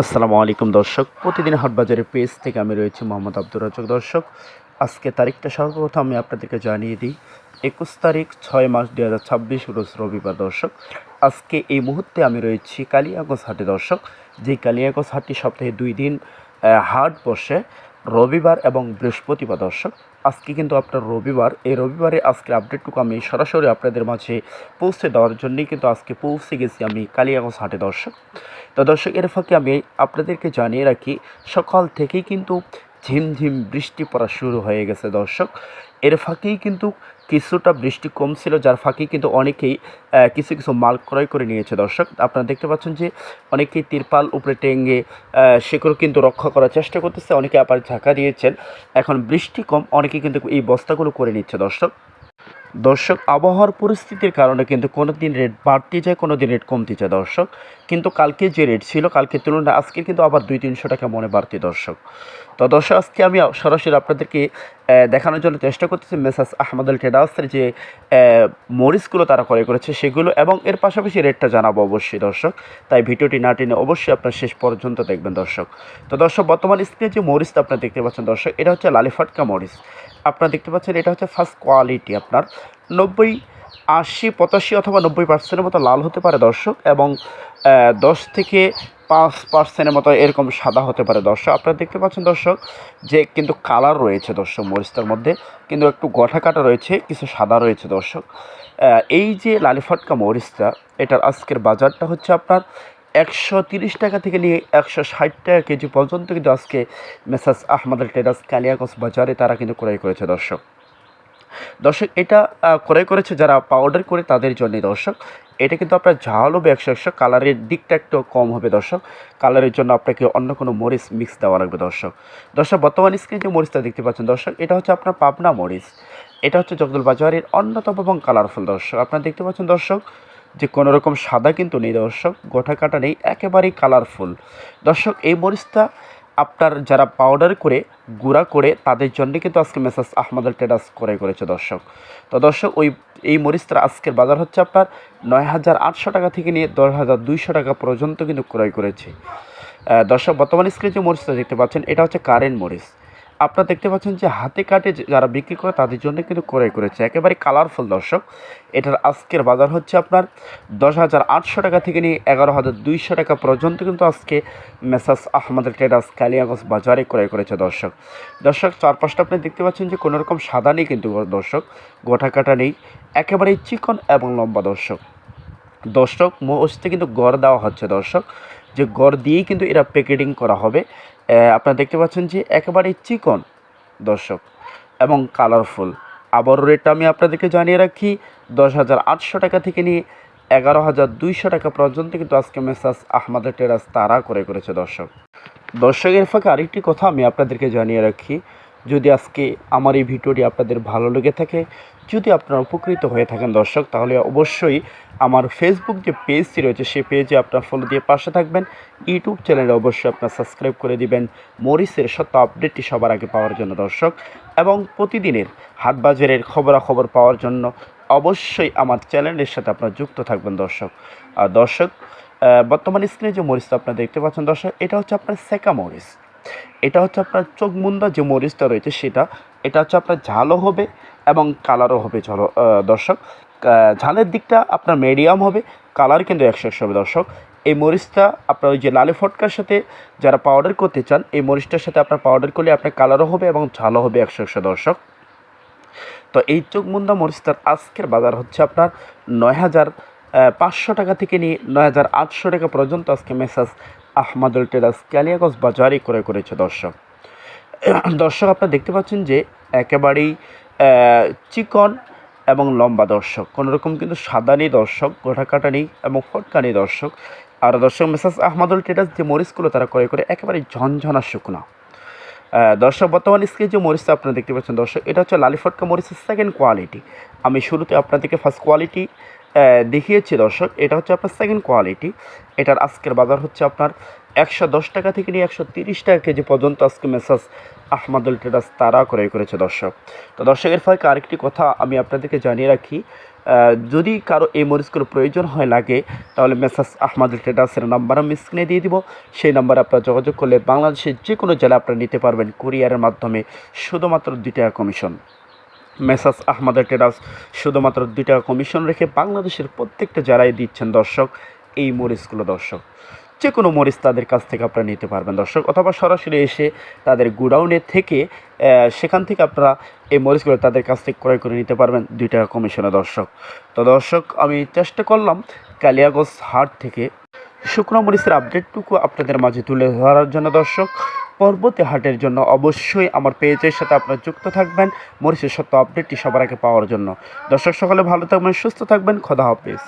আসসালামু আলাইকুম দর্শক, প্রতিদিন হাটবাজারের পেজ থেকে আমি রয়েছি মোহাম্মদ আব্দুর রাজ্জাক। দর্শক, আজকে তারিখটা সর্বপ্রথম আমি আপনাদেরকে জানিয়ে দিই। 21 তারিখ 6 মাস 2026 রোজ রবিবার। দর্শক, আজকে এই মুহূর্তে আমি রয়েছি কালিয়াগঞ্জ হাটে। দর্শক, যেই কালিয়াগঞ্জ হাটটি সপ্তাহে 2 দিন হাট বসে, রবিবার এবং বৃহস্পতিবার। দর্শক, আজকে কিন্তু আপনার রবিবার। এই রবিবারে আজকে আপডেটটুকু আমি সরাসরি আপনাদের মাঝে পৌঁছে দেওয়ার জন্যই কিন্তু আজকে পৌঁছে গেছি আমি কালিয়াগঞ্জ হাটে। দর্শক, তো দর্শক, এর ফাঁকে আমি আপনাদেরকে জানিয়ে রাখি, সকাল থেকেই কিন্তু ঝিমঝিম বৃষ্টি পড়া শুরু হয়ে গেছে। দর্শক, এর ফাঁকেই কিন্তু কিছুটা বৃষ্টি কম ছিল, যার ফাঁকেই কিন্তু অনেকেই কিছু কিছু মাল ক্রয় করে নিয়েছে। দর্শক, আপনারা দেখতে পাচ্ছেন যে অনেকেই তিরপাল উপরে টেঙ্গে সেগুলো কিন্তু রক্ষা করার চেষ্টা করতেছে, অনেকে আবার ঝাঁকা দিয়েছেন। এখন বৃষ্টি কম, অনেকে কিন্তু এই বস্তাগুলো করে নিচ্ছে। দর্শক, আবহাওয়ার পরিস্থিতির কারণে কিন্তু কোনো দিন রেট বাড়তে যায়, কোনো দিন রেট কমতে যায়। দর্শক, কিন্তু কালকে যে রেট ছিল, কালকের তুলনায় আজকে কিন্তু আবার 200-300 টাকা মনে বাড়তি। দর্শক, তো দর্শক, আজকে আমি সরাসরি আপনাদেরকে দেখানোর জন্য চেষ্টা করতেছি মেসার্স আহমদ আল ট্রেডার্সের যে মরিচগুলো তারা ক্রয় করেছে সেগুলো, এবং এর পাশাপাশি রেটটা জানাবো অবশ্যই। দর্শক, তাই ভিডিওটি না টেনে অবশ্যই আপনার শেষ পর্যন্ত দেখবেন। দর্শক, তো দর্শক, বর্তমান স্ক্রিনে যে মরিচটা আপনারা দেখতে পাচ্ছেন, দর্শক, এটা হচ্ছে লালিফাটকা মরিচ। আপনারা দেখতে পাচ্ছেন এটা হচ্ছে ফার্স্ট কোয়ালিটি। আপনার 90, 80, 85 অথবা 90% মতো লাল হতে পারে। দর্শক, এবং 10 থেকে 5% মতো এরকম সাদা হতে পারে। দর্শক, আপনারা দেখতে পাচ্ছেন দর্শক যে কিন্তু কালার রয়েছে। দর্শক, মরিচটার মধ্যে কিন্তু একটু গঠা কাটা রয়েছে, কিছু সাদা রয়েছে। দর্শক, এই যে লালিফাটকা মরিচটা, এটার আজকের বাজারটা হচ্ছে আপনার 130 টাকা থেকে নিয়ে 160 টাকা কেজি পর্যন্ত কিন্তু আজকে মেসার্স আহমদ আল ট্রেডার্স কালিয়াগঞ্জ বাজারে তারা কিন্তু ক্রয় করেছে। দর্শক, এটা ক্রয় করেছে যারা পাউডার করে তাদের জন্যই। দর্শক, এটা কিন্তু আপনার ঝাল হবে 100, কালারের দিকটা একটু কম হবে। দর্শক, কালারের জন্য আপনাকে অন্য কোনো মরিচ মিক্স দেওয়া লাগবে। দর্শক, বর্তমান স্ক্রিনে যে মরিচটা দেখতে পাচ্ছেন, দর্শক, এটা হচ্ছে আপনার পাবনা মরিচ। এটা হচ্ছে জগদল বাজারের অন্যতম এবং কালারফুল। দর্শক, আপনারা দেখতে পাচ্ছেন দর্শক যে কোনো রকম সাদা কিন্তু নেই। দর্শক, গোটা কাটা নেই, একেবারেই কালারফুল। দর্শক, এই মরিচটা আপনার যারা পাউডার করে গুঁড়া করে তাদের জন্য কিন্তু আজকে মেসার্স আহমদ আল ট্রেডার্স ক্রয় করেছে। দর্শক, তো দর্শক, এই মরিচটার আজকের বাজার হচ্ছে আপনার 9,800 টাকা থেকে নিয়ে 10,200 টাকা পর্যন্ত কিন্তু ক্রয় করেছে। দর্শক, বর্তমান স্ক্রিনে যে মরিচটা দেখতে পাচ্ছেন, এটা হচ্ছে কারেন্ট মরিচ। আপনারা দেখতে পাচ্ছেন যে হাতে কাটে যারা বিক্রি করে তাদের জন্য কিন্তু ক্রয় করেছে, একেবারে কালারফুল। দর্শক, এটার আজকের বাজার হচ্ছে আপনার 10,800 টাকা থেকে নিয়ে 11,200 টাকা পর্যন্ত কিন্তু আজকে মেসার্স আহমদ আল ট্রেডার্স কালিয়াগঞ্জ বাজারে ক্রয় করেছে। দর্শক, চারপাশটা আপনি দেখতে পাচ্ছেন যে কোনো রকম সাদা নেই কিন্তু। দর্শক, গোটা কাটা নেই, একেবারেই চিকন এবং লম্বা। দর্শক, মরিচটা কিন্তু গড় দেওয়া হচ্ছে। দর্শক, যে গড় দিয়েই কিন্তু এরা প্যাকেটিং করা হবে। আপনারা দেখতে পাচ্ছেন যে একেবারেই চিকন। দর্শক, এবং কালারফুল। আবারও রেটটা আমি আপনাদেরকে জানিয়ে রাখি, 10,800 টাকা থেকে নিয়ে 11,200 টাকা পর্যন্ত কিন্তু আজকে মেসার্স আহমদ আল ট্রেডার্স তারা করেছে। দর্শকের ফাঁকে আরেকটি কথা আমি আপনাদেরকে জানিয়ে রাখি, যদি আজকে আমার এই ভিডিওটি আপনাদের ভালো লেগে থাকে, যদি আপনারা উপকৃত হয়ে থাকেন দর্শক, তাহলে অবশ্যই আমার ফেসবুক যে পেজটি রয়েছে সেই পেজে আপনার ফলো দিয়ে পাশে থাকবেন। ইউটিউব চ্যানেলে অবশ্যই আপনার সাবস্ক্রাইব করে দিবেন মরিচের সত্য আপডেটটি সবার আগে পাওয়ার জন্য। দর্শক, এবং প্রতিদিনের হাটবাজারের খবরাখবর পাওয়ার জন্য অবশ্যই আমার চ্যানেলের সাথে আপনারা যুক্ত থাকবেন। দর্শক, বর্তমান স্ক্রিনে যে মরিচটা আপনারা দেখতে পাচ্ছেন, দর্শক, এটা হচ্ছে আপনার সেকা মরিচ। এটা হচ্ছে আপনার চোখ মুন্দা যে মরিচটা রয়েছে সেটা। এটা হচ্ছে আপনার ঝালও হবে এবং কালারও হবে। দর্শক, ঝালের দিকটা আপনার মিডিয়াম হবে, কালার কিন্তু 100 হবে। দর্শক, এই মরিচটা আপনার ওই যে লালি ফটকার সাথে যারা পাউডার করতে চান, এই মরিচটার সাথে আপনার পাউডার করলে আপনার কালারও হবে এবং ঝালও হবে 100। দর্শক, তো এই চোখ মুন্দা মরিচটার আজকের বাজার হচ্ছে আপনার 9,500 টাকা থেকে নিয়ে 9,800 টাকা পর্যন্ত আজকে মেসার্স আহমদ আল ট্রেডার্স কালিয়াগঞ্জ বাজারে ক্রয় করেছে। দর্শক, আপনারা দেখতে পাচ্ছেন যে একেবারেই চিকন এবং লম্বা। দর্শক, কোনো রকম কিন্তু সাদা নেই। দর্শক, গোটা কাটা নেই এবং ফটকা নেই। আর দর্শক, মেসার্স আহমদ আল ট্রেডার্স যে মরিচগুলো তারা ক্রয় করে একেবারে ঝনঝনা শুকনা। দর্শক, বর্তমান স্ক্রিনে যে মরিচটা আপনারা দেখতে পাচ্ছেন, দর্শক, এটা হচ্ছে লালিফটকা মরিচের সেকেন্ড কোয়ালিটি। আমি শুরুতে আপনাদেরকে ফার্স্ট কোয়ালিটি দেখিয়েছি। দর্শক, এটা হচ্ছে আপনার সেকেন্ড কোয়ালিটি। এটার আজকের বাজার হচ্ছে আপনার 110 টাকা থেকে নিয়ে 130 টাকা কেজি পর্যন্ত আজকে মেসাজ আহমাদুল ট্রেডার্স তারা ক্রয় করেছে দর্শক। তো দর্শকের ফাঁকে আরেকটি কথা আমি আপনাদেরকে জানিয়ে রাখি, যদি কারো এই মরিচগুলো প্রয়োজন হয় লাগে, তাহলে মেসাজ আহমাদুল ট্রেডার্সের নাম্বার আমি স্ক্রিনে দিয়ে দিব। সেই নাম্বারে আপনারা যোগাযোগ করলে বাংলাদেশের যে কোনো জেলায় আপনারা নিতে পারবেন কুরিয়ারের মাধ্যমে, শুধুমাত্র 2 টাকা কমিশন। মেসাজ আহমাদুল ট্রেডার্স শুধুমাত্র 2 টাকা কমিশন রেখে বাংলাদেশের প্রত্যেকটা জেলায় দিচ্ছেন দর্শক এই মরিচগুলো দর্শক। যে কোনো মরিচ তাদের কাছ থেকে আপনারা নিতে পারবেন দর্শক, অথবা সরাসরি এসে তাদের গোডাউনে থেকে সেখান থেকে আপনারা এই মরিচগুলো তাদের কাছ থেকে ক্রয় করে নিতে পারবেন 2 টাকা কমিশনে দর্শক। তো দর্শক আমি চেষ্টা করলাম কালিয়াগঞ্জ হাট থেকে শুকনো মরিচের আপডেটটুকু আপনাদের মাঝে তুলে ধরার জন্য দর্শক। পরবর্তী হাটের জন্য অবশ্যই আমার পেজের সাথে আপনারা যুক্ত থাকবেন মরিচের সত্য আপডেটটি সবার আগে পাওয়ার জন্য। দর্শক সকলে ভালো থাকবেন, সুস্থ থাকবেন, খোদা হাফেজ।